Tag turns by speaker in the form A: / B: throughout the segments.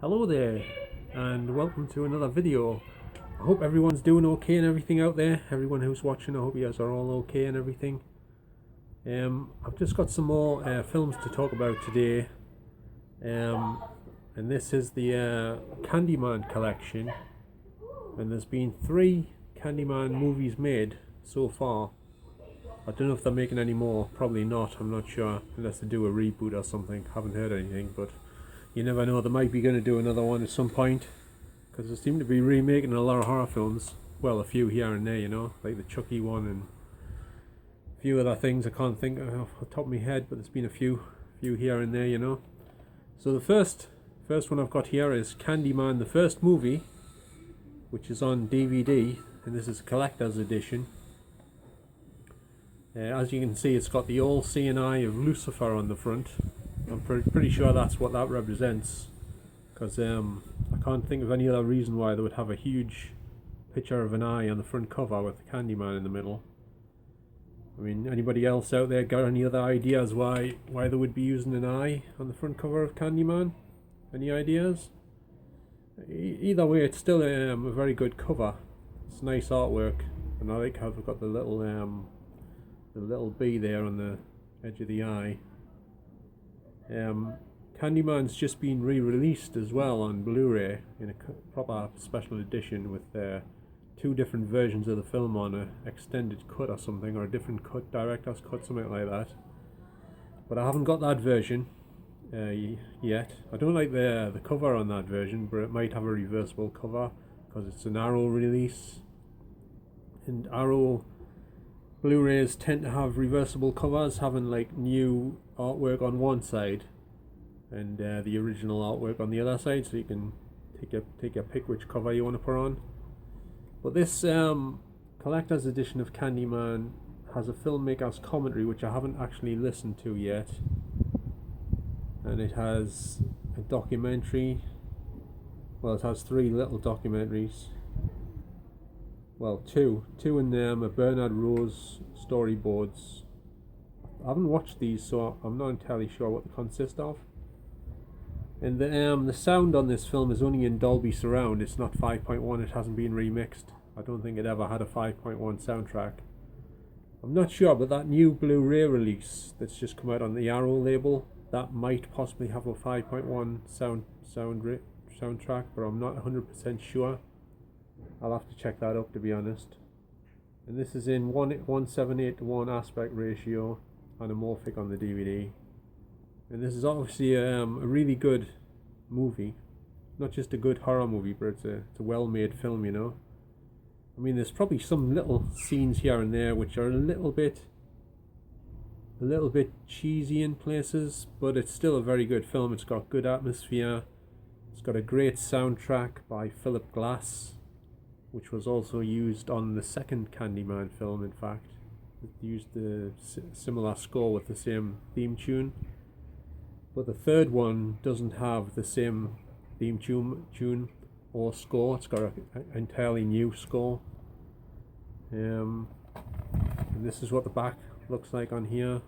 A: Hello there, and welcome to another video. I hope everyone's doing okay and everything out there. Everyone who's watching, I hope you guys are all okay and everything. I've just got some more films to talk about today, and this is the Candyman Collection. And there's been 3 Candyman movies made so far. I don't know if they're making any more. Probably not. I'm not sure, unless they do a reboot or something. Haven't heard anything, but you never know. They might be going to do another one at some point, because they seem to be remaking a lot of horror films. Well, a few here and there, like the Chucky one and a few other things I can't think of off the top of my head, but there's been a few here and there. So the first one I've got here is Candyman, the first movie, which is on DVD, and this is a collector's edition. As you can see, it's got the all-seeing eye of Lucifer on the front. I'm pretty sure that's what that represents, because I can't think of any other reason why they would have a huge picture of an eye on the front cover with the Candyman in the middle. I mean, anybody else out there got any other ideas why they would be using an eye on the front cover of Candyman? Any ideas? Either way, it's still a very good cover. It's nice artwork, and I like how they've got the little bee there on the edge of the eye. Candyman's just been re-released as well on Blu-ray in a proper special edition with 2 different versions of the film on a extended cut or something, or a different cut, director's cut, something like that. But I haven't got that version yet. I don't like the cover on that version, but it might have a reversible cover because it's an Arrow release, and Arrow Blu-rays tend to have reversible covers, having like new artwork on one side and the original artwork on the other side, so you can take your pick which cover you want to put on. But this collector's edition of Candyman has a filmmaker's commentary, which I haven't actually listened to yet, and it has a documentary. Well, it has 3 little documentaries. Well, two in them are Bernard Rose storyboards. I haven't watched these, so I'm not entirely sure what they consist of. And the sound on this film is only in Dolby Surround. It's not 5.1. It hasn't been remixed. I don't think it ever had a 5.1 soundtrack. I'm not sure, but that new Blu-ray release that's just come out on the Arrow label, that might possibly have a 5.1 soundtrack, but I'm not 100% sure. I'll have to check that up, to be honest. And this is in 1:7:8 to 1 aspect ratio, anamorphic on the DVD. And this is obviously a really good movie. Not just a good horror movie, but it's a well-made film, I mean, there's probably some little scenes here and there which are a little bit cheesy in places, but it's still a very good film. It's got good atmosphere. It's got a great soundtrack by Philip Glass, which was also used on the second Candyman film. In fact, it used the similar score with the same theme tune, but the third one doesn't have the same theme tune or score. It's got an entirely new score. And this is what the back looks like on here.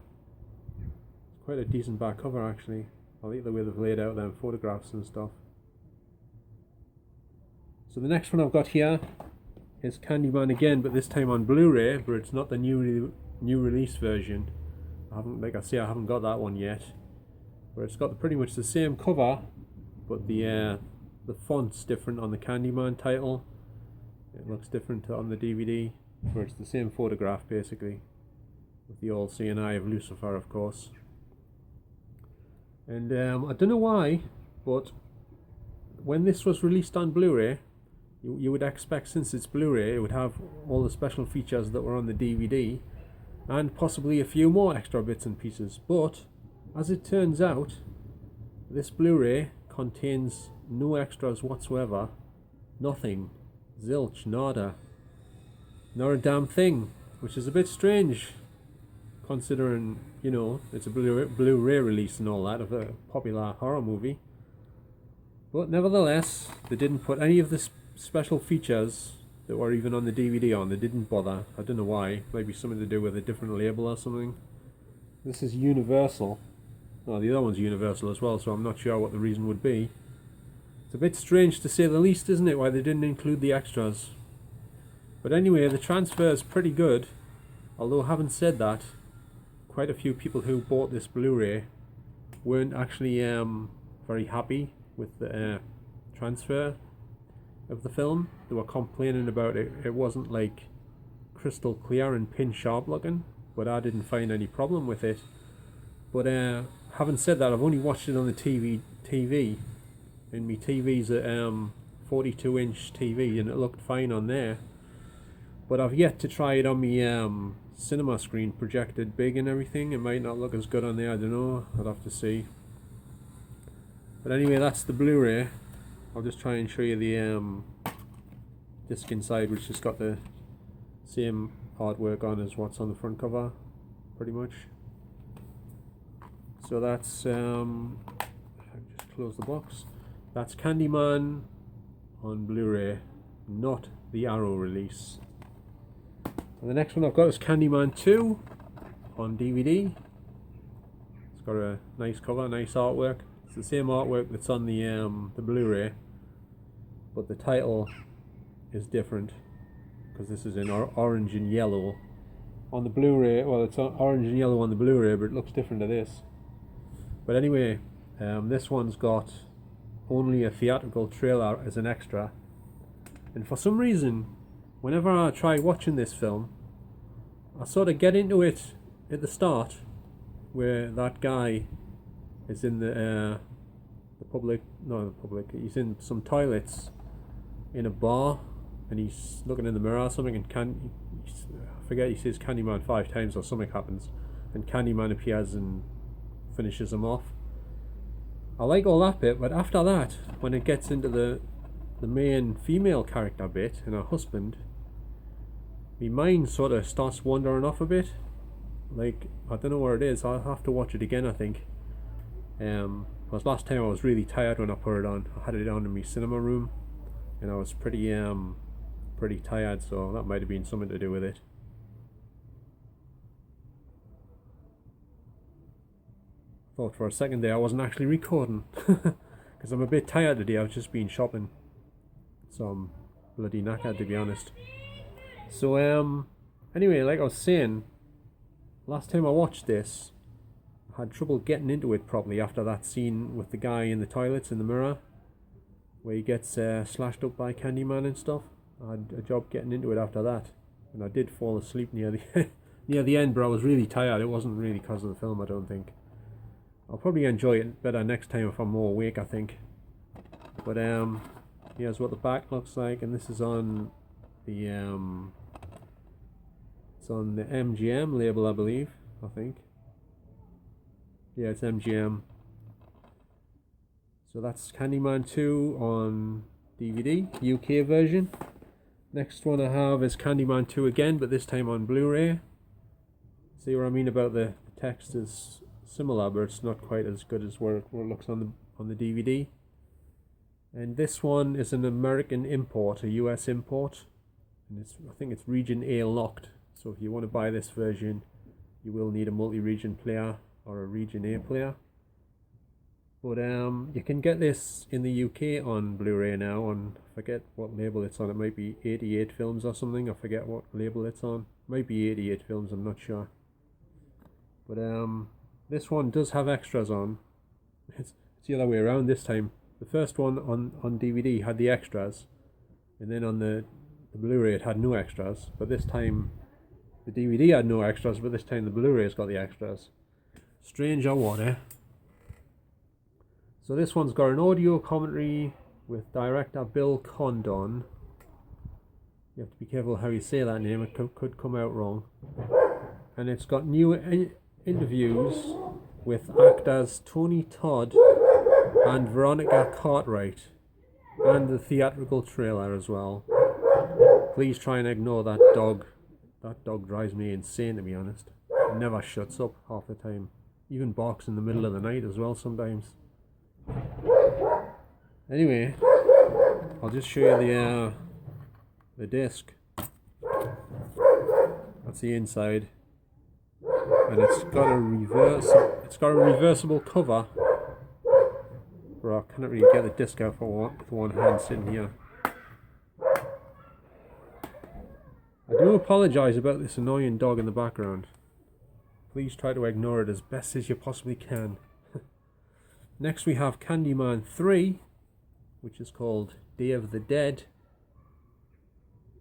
A: It's quite a decent back cover, actually. I like the way they've laid out them photographs and stuff. So the next one I've got here is Candyman again, but this time on Blu-ray, but it's not the new release version. I haven't got that one yet. Where it's got pretty much the same cover, but the font's different on the Candyman title. It looks different on the DVD, where it's the same photograph basically, with the all-seeing eye of Lucifer, of course. And I don't know why, but when this was released on Blu-ray, you would expect, since it's Blu-ray, it would have all the special features that were on the DVD, and possibly a few more extra bits and pieces. But as it turns out, this Blu-ray contains no extras whatsoever. Nothing. Zilch. Nada. Not a damn thing. Which is a bit strange, considering, it's a Blu-ray release and all that of a popular horror movie. But nevertheless, they didn't put any of the special features that were even on the DVD on. They didn't bother. I don't know why. Maybe something to do with a different label or something. This is Universal. Well, the other one's Universal as well, so I'm not sure what the reason would be. It's a bit strange to say the least, isn't it, why they didn't include the extras. But anyway, the transfer is pretty good. Although having said that, quite a few people who bought this Blu-ray weren't actually very happy with the transfer of the film. They were complaining about it. It wasn't like crystal clear and pin sharp looking, but I didn't find any problem with it. But having said that, I've only watched it on the TV, and my TV's a 42-inch TV, and it looked fine on there. But I've yet to try it on my cinema screen, projected big and everything. It might not look as good on there, I don't know, I'll have to see. But anyway, that's the Blu-ray. I'll just try and show you the disc inside, which has got the same artwork on as what's on the front cover, pretty much. So that's, if I just close the box, that's Candyman on Blu-ray, not the Arrow release. And the next one I've got is Candyman 2 on DVD. It's got a nice cover, nice artwork. It's the same artwork that's on the Blu-ray, but the title is different because this is in orange and yellow on the Blu-ray. Well, it's orange and yellow on the Blu-ray, but it looks different to this. But anyway, this one's got only a theatrical trailer as an extra, and for some reason, whenever I try watching this film, I sort of get into it at the start, where that guy is in the public, not the public, he's in some toilets in a bar, and he's looking in the mirror or something, and I forget, he says Candyman 5 times or something happens, and Candyman appears and finishes him off. I like all that bit, but after that, when it gets into the main female character bit and her husband, my mind sort of starts wandering off a bit. Like, I don't know where it is. I'll have to watch it again, I think. Because last time I was really tired when I put it on. I had it on in my cinema room, and I was pretty tired, so that might have been something to do with it. Thought for a second there I wasn't actually recording, because I'm a bit tired today. I've just been shopping, so I'm bloody knackered, to be honest. So anyway, like I was saying, last time I watched this, I had trouble getting into it properly after that scene with the guy in the toilets in the mirror, where he gets slashed up by Candyman and stuff. I had a job getting into it after that, and I did fall asleep near the near the end, but I was really tired. It wasn't really because of the film, I don't think. I'll probably enjoy it better next time if I'm more awake, I think. But here's what the back looks like, and this is on the it's on the MGM label, I believe. I think. Yeah, it's MGM. So that's Candyman 2 on DVD, UK version. Next one I have is Candyman 2 again, but this time on Blu-ray. See what I mean about the text is similar, but it's not quite as good as where it looks on the DVD. And this one is an American import, a US import, and I think it's region A locked. So if you want to buy this version, you will need a multi-region player or a region A player. But you can get this in the UK on Blu-ray now on, I forget what label it's on. It might be 88 Films or something. I forget what label it's on. It might be 88 Films, I'm not sure. But this one does have extras on. It's the other way around this time. The first one on DVD had the extras, and then on the Blu-ray it had no extras. But this time the DVD had no extras, but this time the Blu-ray's got the extras. Strange or what, eh? So this one's got an audio commentary with director Bill Condon. You have to be careful how you say that name, it could come out wrong. And it's got new interviews with actors Tony Todd and Veronica Cartwright, and the theatrical trailer as well. Please try and ignore that dog. That dog drives me insane, to be honest. It never shuts up half the time. Even barks in the middle of the night as well sometimes. Anyway, I'll just show you the disc. That's the inside, and it's got a reversible cover, But I can't really get the disc out with one hand sitting here. I do apologise about this annoying dog in the background. Please try to ignore it as best as you possibly can. Next we have Candyman 3, which is called Day of the Dead.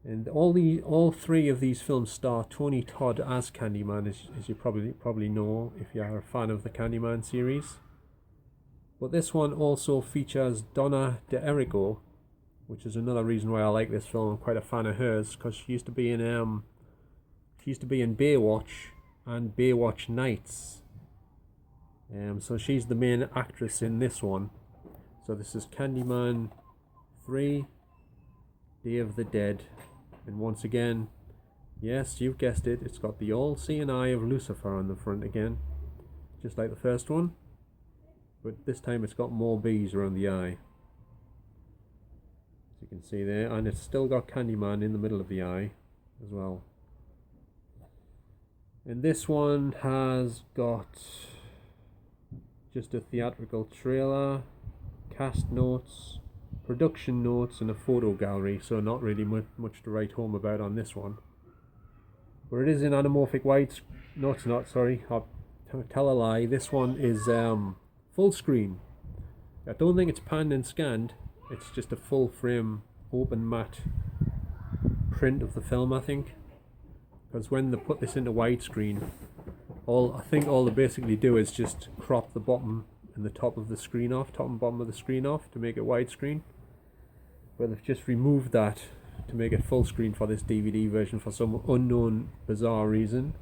A: And all three of these films star Tony Todd as Candyman, as you probably know if you are a fan of the Candyman series. But this one also features Donna D'Errico, which is another reason why I like this film. I'm quite a fan of hers, because she used to be in Baywatch and Baywatch Nights. So she's the main actress in this one. So this is Candyman 3, Day of the Dead. And once again, yes, you've guessed it, it's got the all-seeing eye of Lucifer on the front again, just like the first one, but this time it's got more bees around the eye, as you can see there, and it's still got Candyman in the middle of the eye as well. And this one has got just a theatrical trailer, cast notes, production notes and a photo gallery, so not really much to write home about on this one. But it is in anamorphic widescreen. No, it's not, sorry, I'll tell a lie. This one is full screen. I don't think it's panned and scanned, it's just a full frame open matte print of the film, I think, because when they put this into widescreen, I think all they basically do is just crop the bottom and the top of the screen off, top and bottom of the screen off to make it widescreen. But they've just removed that to make it full screen for this DVD version for some unknown bizarre reason.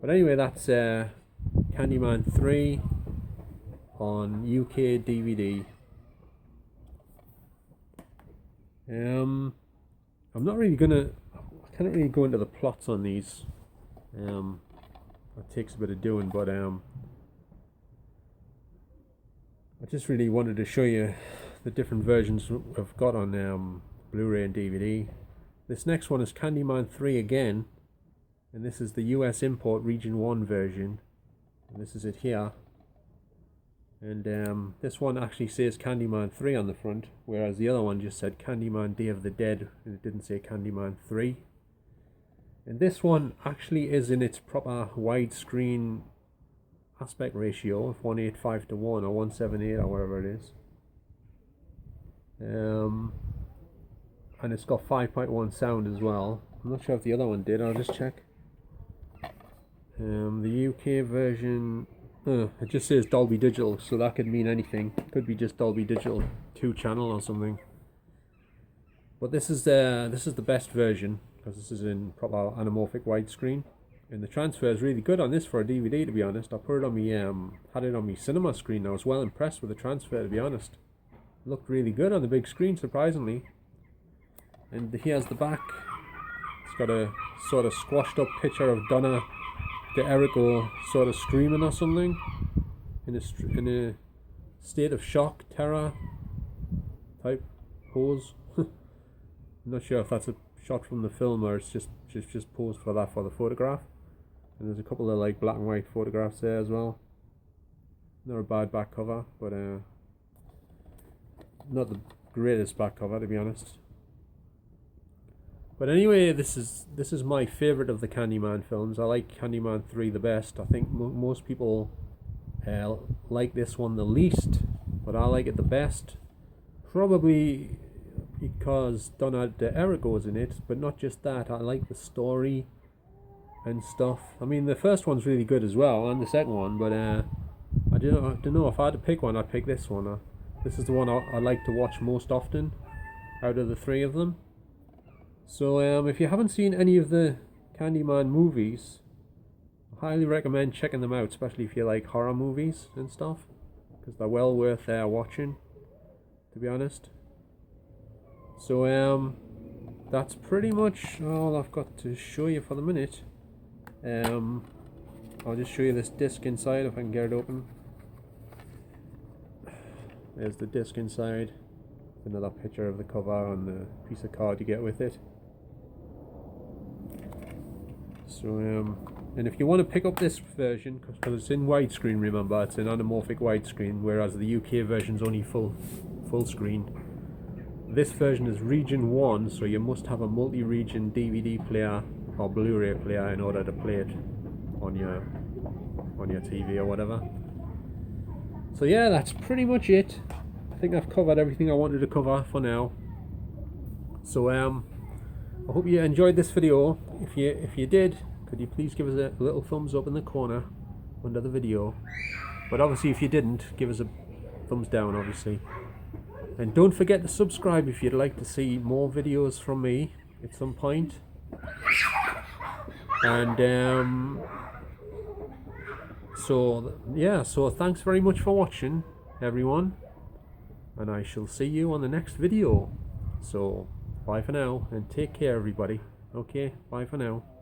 A: But anyway, that's Candyman 3 on UK DVD. I'm not really I can't really go into the plots on these. It takes a bit of doing, but I just really wanted to show you the different versions I've got on Blu-ray and DVD. This next one is Candyman 3 again, and this is the US import Region 1 version, and this is it here. And this one actually says Candyman 3 on the front, whereas the other one just said Candyman Day of the Dead, and it didn't say Candyman 3. And this one actually is in its proper widescreen aspect ratio of 185 to 1 or 178 or whatever it is. And it's got 5.1 sound as well. I'm not sure if the other one did, I'll just check. The UK version, it just says Dolby Digital, so that could mean anything. It could be just Dolby Digital 2 channel or something. But this is the best version, because this is in proper anamorphic widescreen. And the transfer is really good on this for a DVD, to be honest. I put it on me, had it on my cinema screen. I was well impressed with the transfer, to be honest. It looked really good on the big screen, surprisingly. And here's the back. It's got a sort of squashed up picture of Donna D'Errico sort of screaming or something, in a state of shock, terror type pose. I'm not sure if that's a shot from the film or it's just posed for that for the photograph. And there's a couple of like black and white photographs there as well. Not a bad back cover, but not the greatest back cover, to be honest. But anyway, this is my favourite of the Candyman films. I like Candyman 3 the best. I think most people like this one the least, but I like it the best. Probably because Donna D'Errico is in it, but not just that. I like the story and stuff. I mean, the first one's really good as well, and the second one, but I don't know if I had to pick one, I'd pick this one. This is the one I like to watch most often out of the three of them. So if you haven't seen any of the Candyman movies, I highly recommend checking them out, especially if you like horror movies and stuff, because they're well worth watching, to be honest. So that's pretty much all I've got to show you for the minute. I'll just show you this disc inside if I can get it open. There's the disc inside. Another picture of the cover and the piece of card you get with it. So And if you want to pick up this version, because it's in widescreen, remember, it's an anamorphic widescreen, whereas the UK version is only full screen. This version is region 1, so you must have a multi-region DVD player or Blu-ray player in order to play it on your TV or whatever. So yeah, that's pretty much it. I think I've covered everything I wanted to cover for now. So I hope you enjoyed this video. If you did, could you please give us a little thumbs up in the corner under the video? But obviously if you didn't, give us a thumbs down obviously. And don't forget to subscribe if you'd like to see more videos from me at some point. And so yeah, so thanks very much for watching everyone, and I shall see you on the next video. So bye for now and take care everybody. Okay, bye for now.